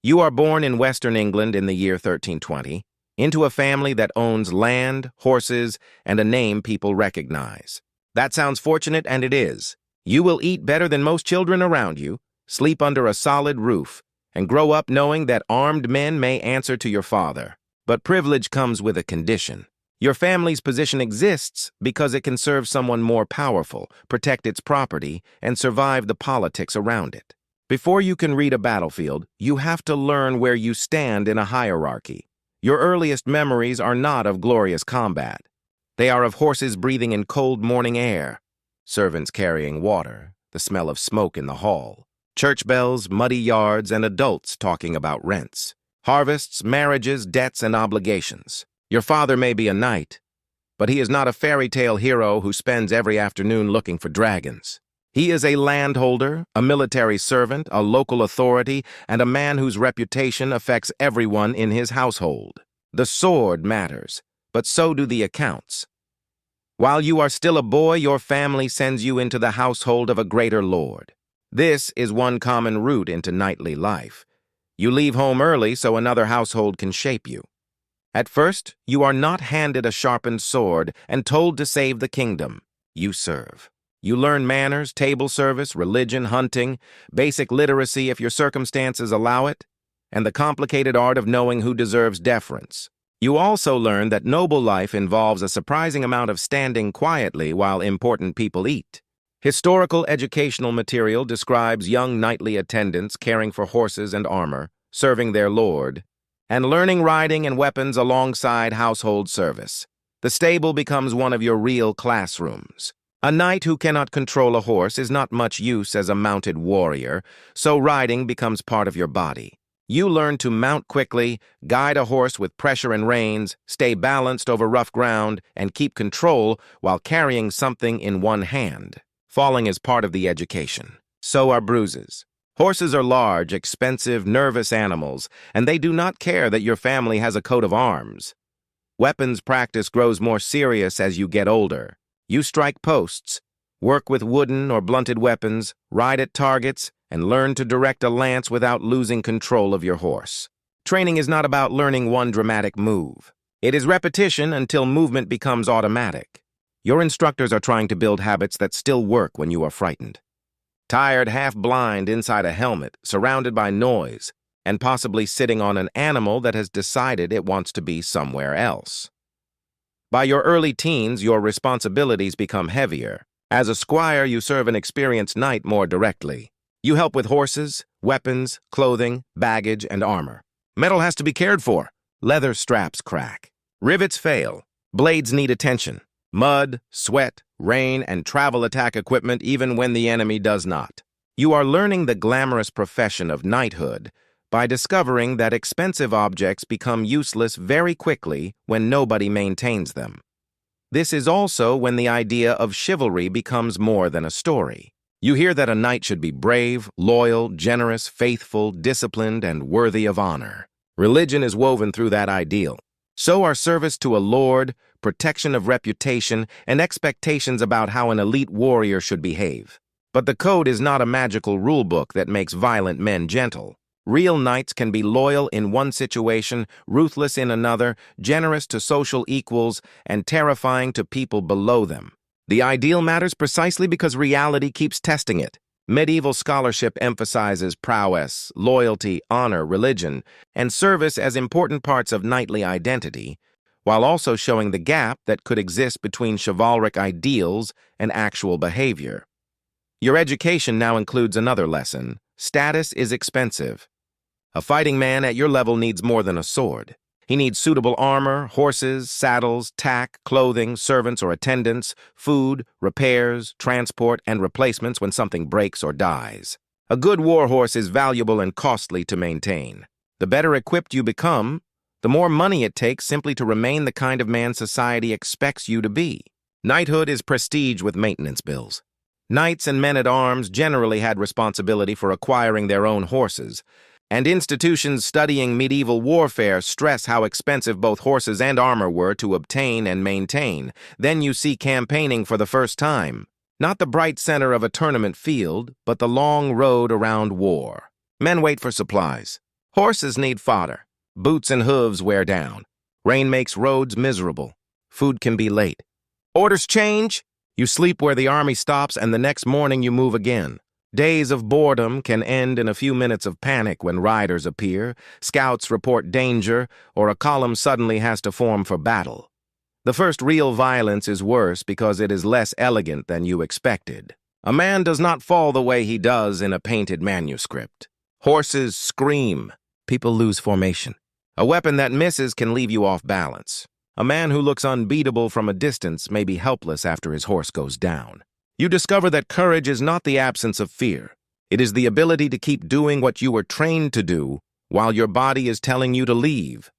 You are born in Western England in the year 1320, into a family that owns land, horses, and a name people recognize. That sounds fortunate, and it is. You will eat better than most children around you, sleep under a solid roof, and grow up knowing that armed men may answer to your father. But privilege comes with a condition. Your family's position exists because it can serve someone more powerful, protect its property, and survive the politics around it. Before you can read a battlefield, you have to learn where you stand in a hierarchy. Your earliest memories are not of glorious combat. They are of horses breathing in cold morning air, servants carrying water, the smell of smoke in the hall, church bells, muddy yards, and adults talking about rents, harvests, marriages, debts, and obligations. Your father may be a knight, but he is not a fairy tale hero who spends every afternoon looking for dragons. He is a landholder, a military servant, a local authority, and a man whose reputation affects everyone in his household. The sword matters, but so do the accounts. While you are still a boy, your family sends you into the household of a greater lord. This is one common route into knightly life. You leave home early so another household can shape you. At first, you are not handed a sharpened sword and told to save the kingdom. You serve. You learn manners, table service, religion, hunting, basic literacy if your circumstances allow it, and the complicated art of knowing who deserves deference. You also learn that noble life involves a surprising amount of standing quietly while important people eat. Historical educational material describes young knightly attendants caring for horses and armor, serving their lord, and learning riding and weapons alongside household service. The stable becomes one of your real classrooms. A knight who cannot control a horse is not much use as a mounted warrior, so riding becomes part of your body. You learn to mount quickly, guide a horse with pressure and reins, stay balanced over rough ground, and keep control while carrying something in one hand. Falling is part of the education. So are bruises. Horses are large, expensive, nervous animals, and they do not care that your family has a coat of arms. Weapons practice grows more serious as you get older. You strike posts, work with wooden or blunted weapons, ride at targets, and learn to direct a lance without losing control of your horse. Training is not about learning one dramatic move. It is repetition until movement becomes automatic. Your instructors are trying to build habits that still work when you are frightened. Tired, half-blind inside a helmet, surrounded by noise, and possibly sitting on an animal that has decided it wants to be somewhere else. By your early teens, your responsibilities become heavier. As a squire, you serve an experienced knight more directly. You help with horses, weapons, clothing, baggage, and armor. Metal has to be cared for. Leather straps crack. Rivets fail. Blades need attention. Mud, sweat, rain, and travel attack equipment even when the enemy does not. You are learning the glamorous profession of knighthood by discovering that expensive objects become useless very quickly when nobody maintains them. This is also when the idea of chivalry becomes more than a story. You hear that a knight should be brave, loyal, generous, faithful, disciplined, and worthy of honor. Religion is woven through that ideal. So are service to a lord, protection of reputation, and expectations about how an elite warrior should behave. But the code is not a magical rulebook that makes violent men gentle. Real knights can be loyal in one situation, ruthless in another, generous to social equals, and terrifying to people below them. The ideal matters precisely because reality keeps testing it. Medieval scholarship emphasizes prowess, loyalty, honor, religion, and service as important parts of knightly identity, while also showing the gap that could exist between chivalric ideals and actual behavior. Your education now includes another lesson. Status is expensive. A fighting man at your level needs more than a sword. He needs suitable armor, horses, saddles, tack, clothing, servants or attendants, food, repairs, transport, and replacements when something breaks or dies. A good war horse is valuable and costly to maintain. The better equipped you become, the more money it takes simply to remain the kind of man society expects you to be. Knighthood is prestige with maintenance bills. Knights and men-at-arms generally had responsibility for acquiring their own horses, and institutions studying medieval warfare stress how expensive both horses and armor were to obtain and maintain. Then you see campaigning for the first time. Not the bright center of a tournament field, but the long road around war. Men wait for supplies. Horses need fodder. Boots and hooves wear down. Rain makes roads miserable. Food can be late. Orders change. You sleep where the army stops, and the next morning you move again. Days of boredom can end in a few minutes of panic when riders appear, scouts report danger, or a column suddenly has to form for battle. The first real violence is worse because it is less elegant than you expected. A man does not fall the way he does in a painted manuscript. Horses scream. People lose formation. A weapon that misses can leave you off balance. A man who looks unbeatable from a distance may be helpless after his horse goes down. You discover that courage is not the absence of fear. It is the ability to keep doing what you were trained to do while your body is telling you to leave.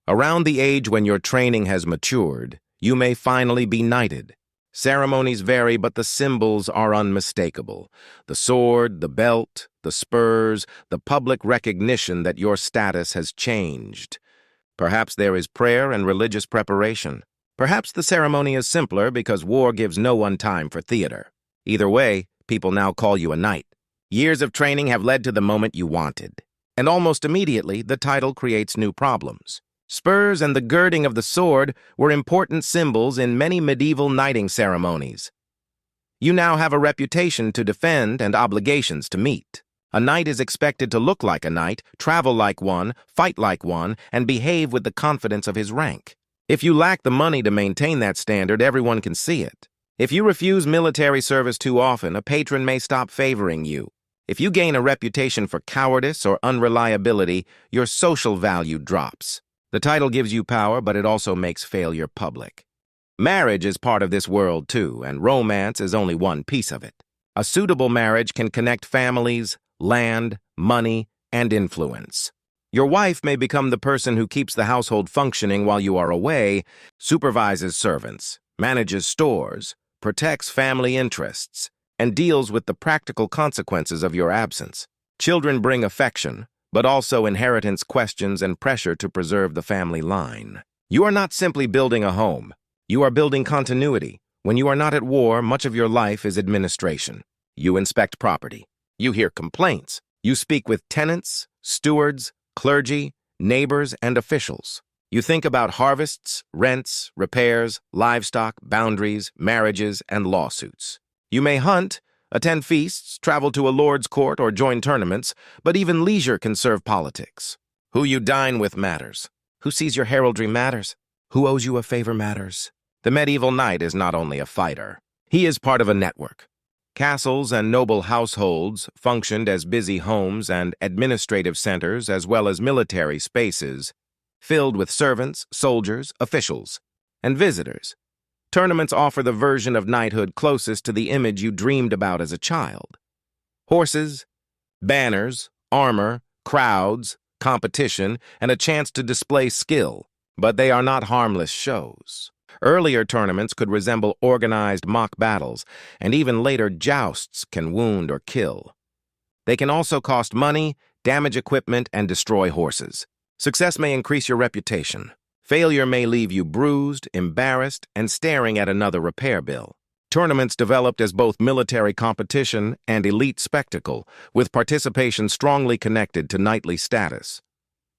Around the age when your training has matured, you may finally be knighted. Ceremonies vary, but the symbols are unmistakable. The sword, the belt, the spurs, the public recognition that your status has changed. Perhaps there is prayer and religious preparation. Perhaps the ceremony is simpler because war gives no one time for theater. Either way, people now call you a knight. Years of training have led to the moment you wanted. And almost immediately, the title creates new problems. Spurs and the girding of the sword were important symbols in many medieval knighting ceremonies. You now have a reputation to defend and obligations to meet. A knight is expected to look like a knight, travel like one, fight like one, and behave with the confidence of his rank. If you lack the money to maintain that standard, everyone can see it. If you refuse military service too often, a patron may stop favoring you. If you gain a reputation for cowardice or unreliability, your social value drops. The title gives you power, but it also makes failure public. Marriage is part of this world, too, and romance is only one piece of it. A suitable marriage can connect families, land, money, and influence. Your wife may become the person who keeps the household functioning while you are away, supervises servants, manages stores, protects family interests, and deals with the practical consequences of your absence. Children bring affection, but also inheritance questions and pressure to preserve the family line. You are not simply building a home. You are building continuity. When you are not at war, much of your life is administration. You inspect property. You hear complaints. You speak with tenants, stewards, clergy, neighbors, and officials. You think about harvests, rents, repairs, livestock, boundaries, marriages, and lawsuits. You may hunt, attend feasts, travel to a lord's court, or join tournaments, but even leisure can serve politics. Who you dine with matters. Who sees your heraldry matters. Who owes you a favor matters. The medieval knight is not only a fighter. He is part of a network. Castles and noble households functioned as busy homes and administrative centers as well as military spaces, filled with servants, soldiers, officials, and visitors. Tournaments offer the version of knighthood closest to the image you dreamed about as a child. Horses, banners, armor, crowds, competition, and a chance to display skill, but they are not harmless shows. Earlier tournaments could resemble organized mock battles, and even later jousts can wound or kill. They can also cost money, damage equipment, and destroy horses. Success may increase your reputation. Failure may leave you bruised, embarrassed, and staring at another repair bill. Tournaments developed as both military competition and elite spectacle, with participation strongly connected to knightly status.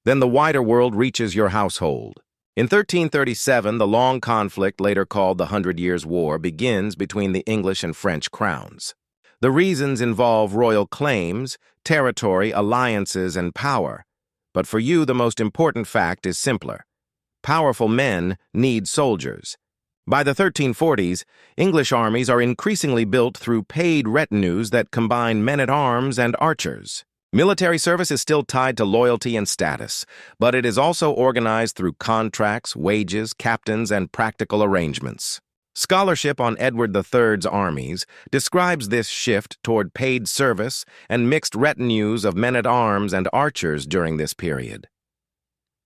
Then the wider world reaches your household. In 1337, the long conflict, later called the 100 Years' War, begins between the English and French crowns. The reasons involve royal claims, territory, alliances, and power. But for you, the most important fact is simpler. Powerful men need soldiers. By the 1340s, English armies are increasingly built through paid retinues that combine men-at-arms and archers. Military service is still tied to loyalty and status, but it is also organized through contracts, wages, captains, and practical arrangements. Scholarship on Edward III's armies describes this shift toward paid service and mixed retinues of men-at-arms and archers during this period.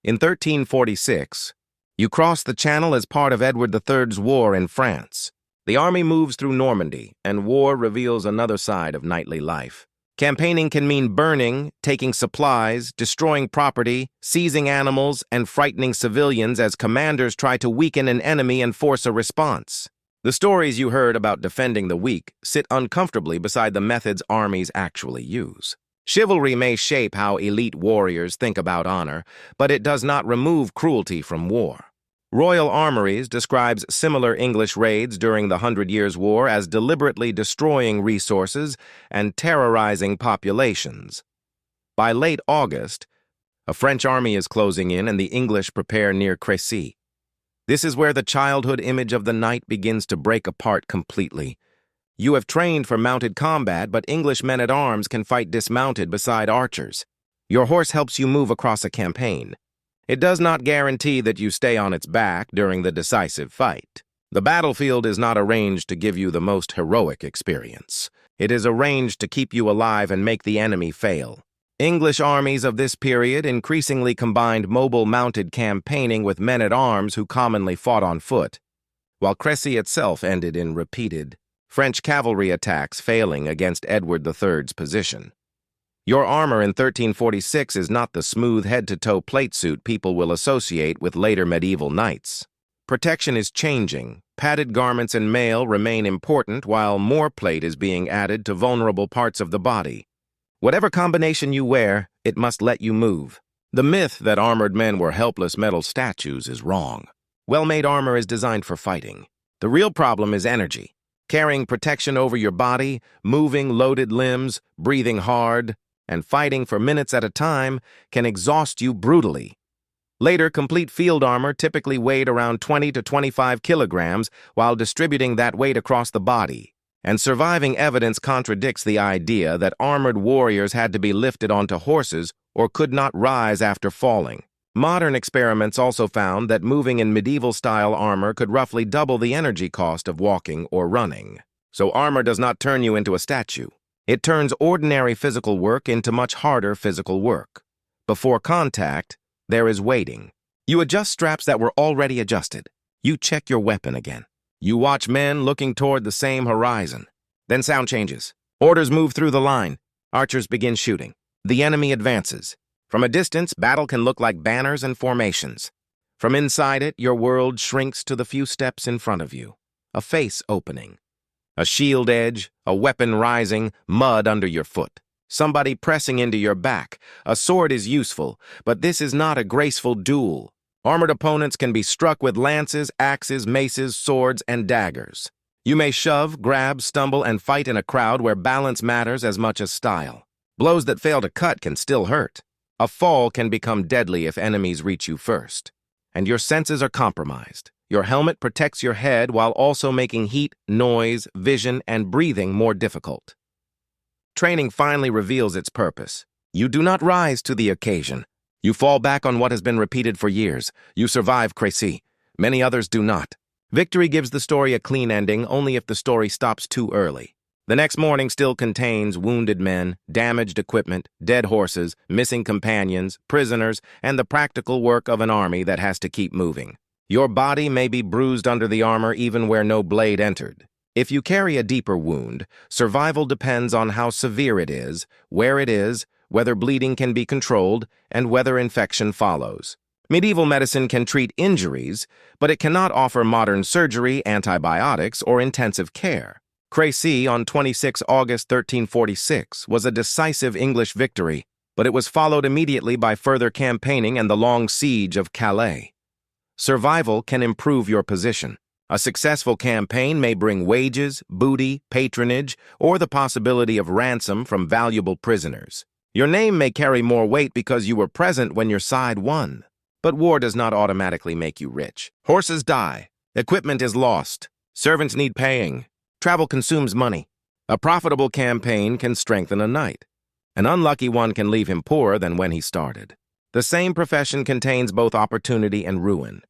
In 1346, you cross the Channel as part of Edward III's war in France. The army moves through Normandy, and war reveals another side of knightly life. Campaigning can mean burning, taking supplies, destroying property, seizing animals, and frightening civilians as commanders try to weaken an enemy and force a response. The stories you heard about defending the weak sit uncomfortably beside the methods armies actually use. Chivalry may shape how elite warriors think about honor, but it does not remove cruelty from war. Royal Armories describes similar English raids during the Hundred Years' War as deliberately destroying resources and terrorizing populations. By late August, a French army is closing in and the English prepare near Crécy. This is where the childhood image of the knight begins to break apart completely. You have trained for mounted combat, but English men-at-arms can fight dismounted beside archers. Your horse helps you move across a campaign. It does not guarantee that you stay on its back during the decisive fight. The battlefield is not arranged to give you the most heroic experience. It is arranged to keep you alive and make the enemy fail. English armies of this period increasingly combined mobile mounted campaigning with men-at-arms who commonly fought on foot, while Crécy itself ended in repeated French cavalry attacks failing against Edward III's position. Your armor in 1346 is not the smooth head-to-toe plate suit people will associate with later medieval knights. Protection is changing. Padded garments and mail remain important while more plate is being added to vulnerable parts of the body. Whatever combination you wear, it must let you move. The myth that armored men were helpless metal statues is wrong. Well-made armor is designed for fighting. The real problem is energy. Carrying protection over your body, moving loaded limbs, breathing hard, and fighting for minutes at a time can exhaust you brutally. Later, complete field armor typically weighed around 20 to 25 kilograms while distributing that weight across the body. And surviving evidence contradicts the idea that armored warriors had to be lifted onto horses or could not rise after falling. Modern experiments also found that moving in medieval-style armor could roughly double the energy cost of walking or running. So armor does not turn you into a statue. It turns ordinary physical work into much harder physical work. Before contact, there is waiting. You adjust straps that were already adjusted. You check your weapon again. You watch men looking toward the same horizon. Then sound changes. Orders move through the line. Archers begin shooting. The enemy advances. From a distance, battle can look like banners and formations. From inside it, your world shrinks to the few steps in front of you. A face opening. A shield edge, a weapon rising, mud under your foot. Somebody pressing into your back. A sword is useful, but this is not a graceful duel. Armored opponents can be struck with lances, axes, maces, swords, and daggers. You may shove, grab, stumble, and fight in a crowd where balance matters as much as style. Blows that fail to cut can still hurt. A fall can become deadly if enemies reach you first. And your senses are compromised. Your helmet protects your head while also making heat, noise, vision, and breathing more difficult. Training finally reveals its purpose. You do not rise to the occasion. You fall back on what has been repeated for years. You survive Crécy. Many others do not. Victory gives the story a clean ending only if the story stops too early. The next morning still contains wounded men, damaged equipment, dead horses, missing companions, prisoners, and the practical work of an army that has to keep moving. Your body may be bruised under the armor even where no blade entered. If you carry a deeper wound, survival depends on how severe it is, where it is, whether bleeding can be controlled, and whether infection follows. Medieval medicine can treat injuries, but it cannot offer modern surgery, antibiotics, or intensive care. Crécy on 26 August 1346 was a decisive English victory, but it was followed immediately by further campaigning and the long siege of Calais. Survival can improve your position. A successful campaign may bring wages, booty, patronage, or the possibility of ransom from valuable prisoners. Your name may carry more weight because you were present when your side won. But war does not automatically make you rich. Horses die. Equipment is lost. Servants need paying. Travel consumes money. A profitable campaign can strengthen a knight. An unlucky one can leave him poorer than when he started. The same profession contains both opportunity and ruin.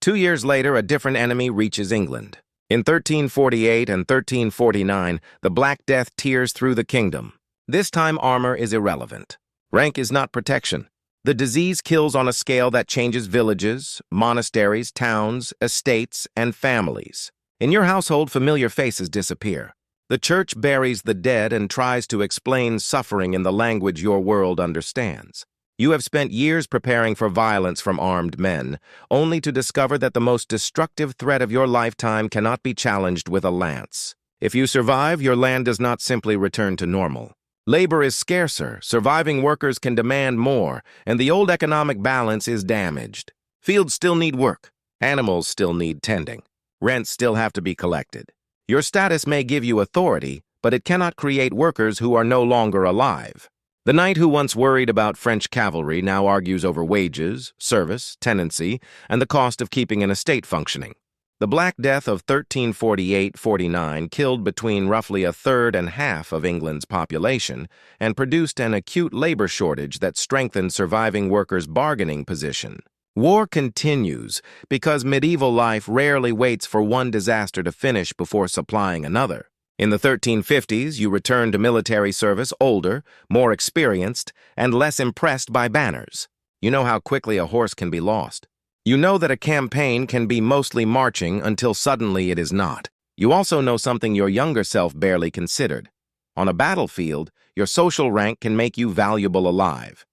2 years later, a different enemy reaches England. In 1348 and 1349, the Black Death tears through the kingdom. This time, armor is irrelevant. Rank is not protection. The disease kills on a scale that changes villages, monasteries, towns, estates, and families. In your household, familiar faces disappear. The church buries the dead and tries to explain suffering in the language your world understands. You have spent years preparing for violence from armed men, only to discover that the most destructive threat of your lifetime cannot be challenged with a lance. If you survive, your land does not simply return to normal. Labor is scarcer, surviving workers can demand more, and the old economic balance is damaged. Fields still need work. Animals still need tending. Rents still have to be collected. Your status may give you authority, but it cannot create workers who are no longer alive. The knight who once worried about French cavalry now argues over wages, service, tenancy, and the cost of keeping an estate functioning. The Black Death of 1348-49 killed between roughly a third and half of England's population and produced an acute labor shortage that strengthened surviving workers' bargaining position. War continues because medieval life rarely waits for one disaster to finish before supplying another. In the 1350s, you returned to military service older, more experienced, and less impressed by banners. You know how quickly a horse can be lost. You know that a campaign can be mostly marching until suddenly it is not. You also know something your younger self barely considered. On a battlefield, your social rank can make you valuable alive.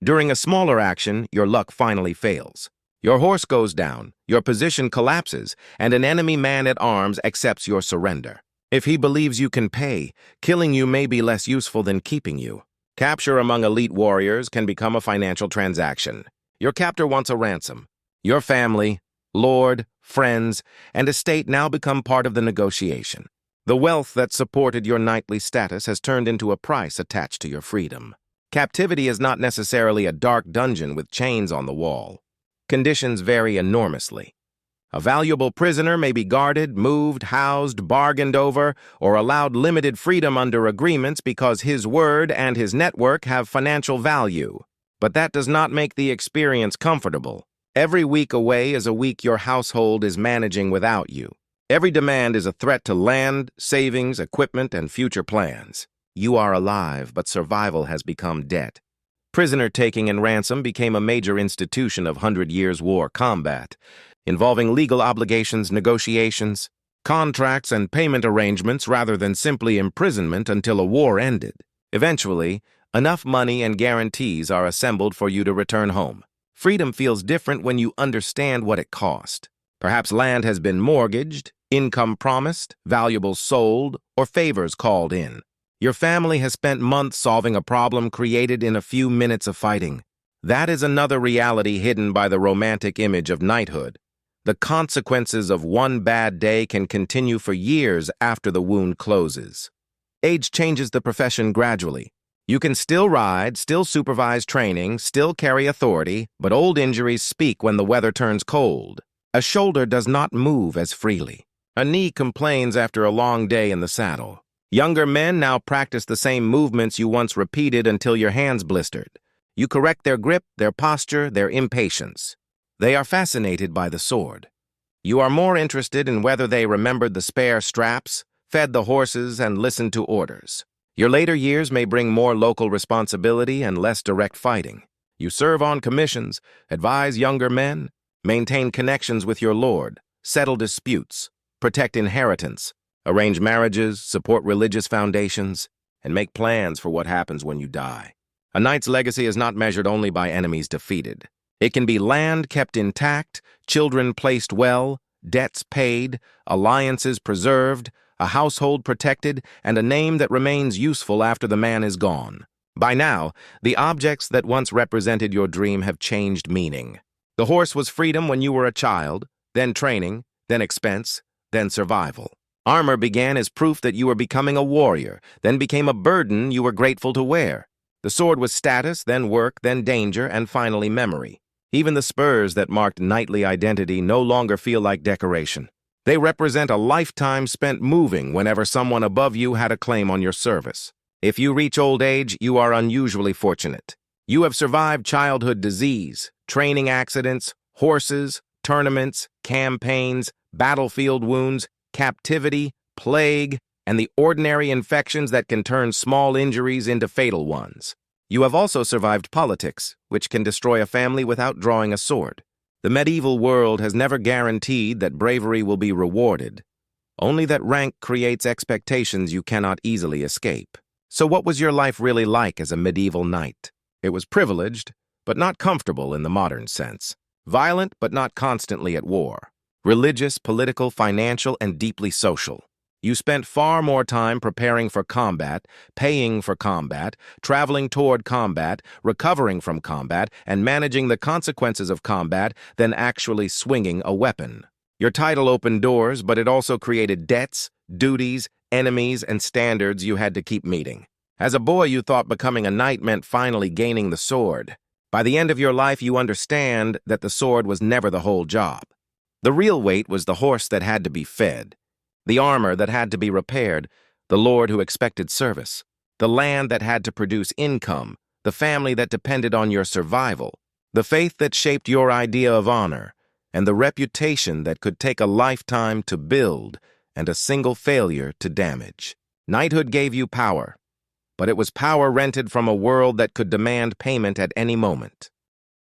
During a smaller action, your luck finally fails. Your horse goes down, your position collapses, and an enemy man-at-arms accepts your surrender. If he believes you can pay, killing you may be less useful than keeping you. Capture among elite warriors can become a financial transaction. Your captor wants a ransom. Your family, lord, friends, and estate now become part of the negotiation. The wealth that supported your knightly status has turned into a price attached to your freedom. Captivity is not necessarily a dark dungeon with chains on the wall. Conditions vary enormously. A valuable prisoner may be guarded, moved, housed, bargained over, or allowed limited freedom under agreements because his word and his network have financial value. But that does not make the experience comfortable. Every week away is a week your household is managing without you. Every demand is a threat to land, savings, equipment, and future plans. You are alive, but survival has become debt. Prisoner-taking and ransom became a major institution of 100 Years' War combat, involving legal obligations, negotiations, contracts, and payment arrangements rather than simply imprisonment until a war ended. Eventually, enough money and guarantees are assembled for you to return home. Freedom feels different when you understand what it cost. Perhaps land has been mortgaged, income promised, valuables sold, or favors called in. Your family has spent months solving a problem created in a few minutes of fighting. That is another reality hidden by the romantic image of knighthood. The consequences of one bad day can continue for years after the wound closes. Age changes the profession gradually. You can still ride, still supervise training, still carry authority, but old injuries speak when the weather turns cold. A shoulder does not move as freely. A knee complains after a long day in the saddle. Younger men now practice the same movements you once repeated until your hands blistered. You correct their grip, their posture, their impatience. They are fascinated by the sword. You are more interested in whether they remembered the spare straps, fed the horses, and listened to orders. Your later years may bring more local responsibility and less direct fighting. You serve on commissions, advise younger men, maintain connections with your lord, settle disputes, protect inheritance, arrange marriages, support religious foundations, and make plans for what happens when you die. A knight's legacy is not measured only by enemies defeated. It can be land kept intact, children placed well, debts paid, alliances preserved, a household protected, and a name that remains useful after the man is gone. By now, the objects that once represented your dream have changed meaning. The horse was freedom when you were a child, then training, then expense, then survival. Armor began as proof that you were becoming a warrior, then became a burden you were grateful to wear. The sword was status, then work, then danger, and finally memory. Even the spurs that marked knightly identity no longer feel like decoration. They represent a lifetime spent moving whenever someone above you had a claim on your service. If you reach old age, you are unusually fortunate. You have survived childhood disease, training accidents, horses, tournaments, campaigns, battlefield wounds, captivity, plague, and the ordinary infections that can turn small injuries into fatal ones. You have also survived politics, which can destroy a family without drawing a sword. The medieval world has never guaranteed that bravery will be rewarded, only that rank creates expectations you cannot easily escape. So what was your life really like as a medieval knight? It was privileged, but not comfortable in the modern sense. Violent, but not constantly at war. Religious, political, financial, and deeply social. You spent far more time preparing for combat, paying for combat, traveling toward combat, recovering from combat, and managing the consequences of combat than actually swinging a weapon. Your title opened doors, but it also created debts, duties, enemies, and standards you had to keep meeting. As a boy, you thought becoming a knight meant finally gaining the sword. By the end of your life, you understand that the sword was never the whole job. The real weight was the horse that had to be fed, the armor that had to be repaired, the lord who expected service, the land that had to produce income, the family that depended on your survival, the faith that shaped your idea of honor, and the reputation that could take a lifetime to build and a single failure to damage. Knighthood gave you power, but it was power rented from a world that could demand payment at any moment.